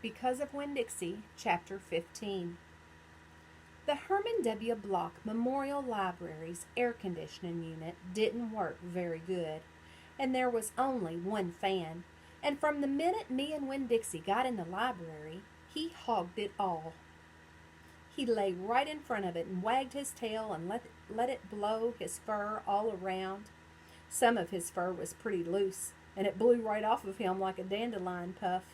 Because of Winn-Dixie, Chapter 15. The Herman W. Block Memorial Library's air conditioning unit didn't work very good, and there was only one fan, and from the minute me and Winn-Dixie got in the library, he hogged it all. He lay right in front of it and wagged his tail and let it blow his fur all around. Some of his fur was pretty loose, and it blew right off of him like a dandelion puff.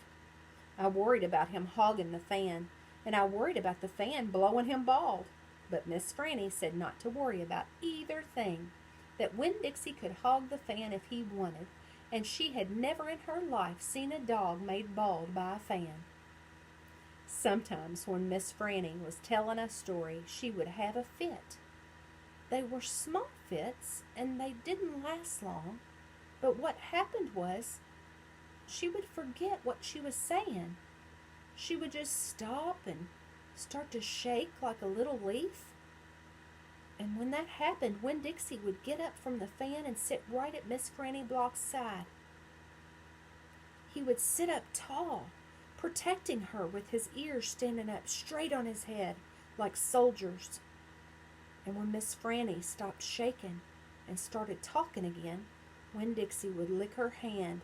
I worried about him hogging the fan, and I worried about the fan blowing him bald. But Miss Franny said not to worry about either thing, that Winn-Dixie could hog the fan if he wanted, and she had never in her life seen a dog made bald by a fan. Sometimes when Miss Franny was telling a story, she would have a fit. They were small fits, and they didn't last long, but what happened was she would forget what she was saying. She would just stop and start to shake like a little leaf. And when that happened, Winn-Dixie would get up from the fan and sit right at Miss Franny Block's side. He would sit up tall, protecting her with his ears standing up straight on his head like soldiers. And when Miss Franny stopped shaking and started talking again, Winn-Dixie would lick her hand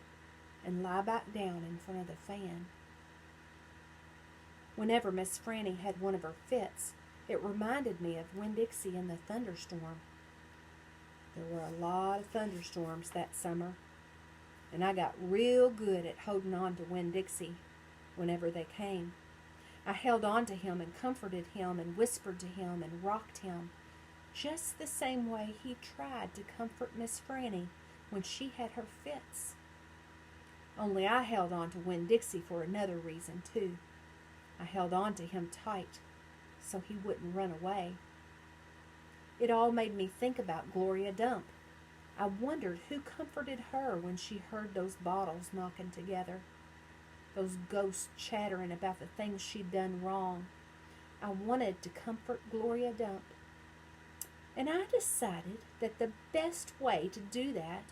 and lie back down in front of the fan. Whenever Miss Franny had one of her fits, it reminded me of Winn-Dixie in the thunderstorm. There were a lot of thunderstorms that summer, and I got real good at holding on to Winn-Dixie whenever they came. I held on to him and comforted him and whispered to him and rocked him, just the same way he tried to comfort Miss Franny when she had her fits. Only I held on to Winn-Dixie for another reason, too. I held on to him tight so he wouldn't run away. It all made me think about Gloria Dump. I wondered who comforted her when she heard those bottles knocking together, those ghosts chattering about the things she'd done wrong. I wanted to comfort Gloria Dump. And I decided that the best way to do that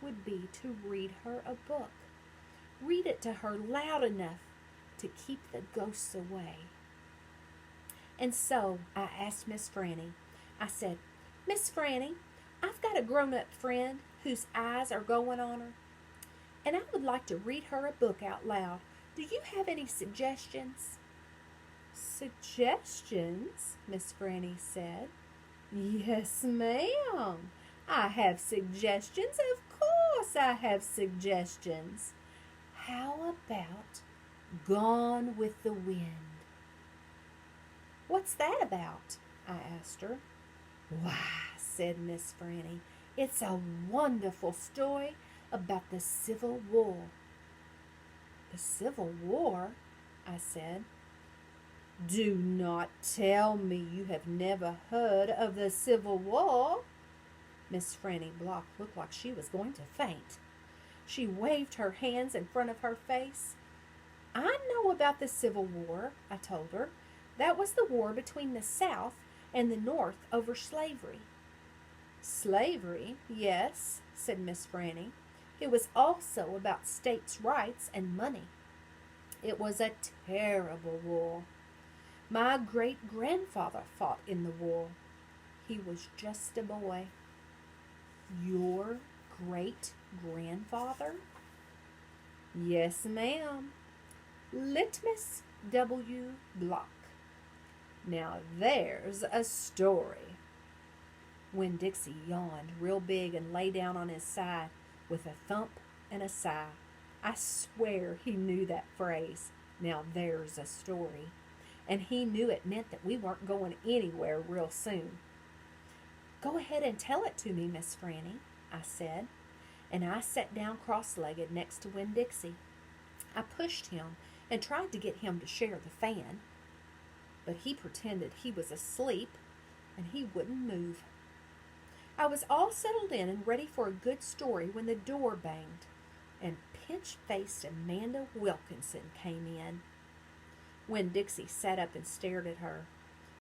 would be to read her a book. Read it to her loud enough to keep the ghosts away. And so I asked Miss Franny. I said, "Miss Franny, I've got a grown-up friend whose eyes are going on her, and I would like to read her a book out loud. Do you have any suggestions?" "Suggestions?" Miss Franny said. "Yes, ma'am. I have suggestions. Of course I have suggestions. How about Gone with the Wind?" "What's that about?" I asked her. "Why," said Miss Franny, "it's a wonderful story about the Civil War." "The Civil War?" I said. "Do not tell me you have never heard of the Civil War." Miss Franny Block looked like she was going to faint. She waved her hands in front of her face. "I know about the Civil War," I told her. "That was the war between the South and the North over slavery." "Slavery, yes," said Miss Franny. "It was also about states' rights and money. It was a terrible war. My great-grandfather fought in the war. He was just a boy." "Your great-grandfather?" "Yes, ma'am. Litmus W. Block. Now there's a story." Winn-Dixie yawned real big and lay down on his side with a thump and a sigh. I swear he knew that phrase, "Now there's a story," and he knew it meant that we weren't going anywhere real soon. "Go ahead and tell it to me, Miss Franny," I said, and I sat down cross-legged next to Winn-Dixie. I pushed him and tried to get him to share the fan, but he pretended he was asleep and he wouldn't move. I was all settled in and ready for a good story when the door banged, and pinch-faced Amanda Wilkinson came in. Winn-Dixie sat up and stared at her.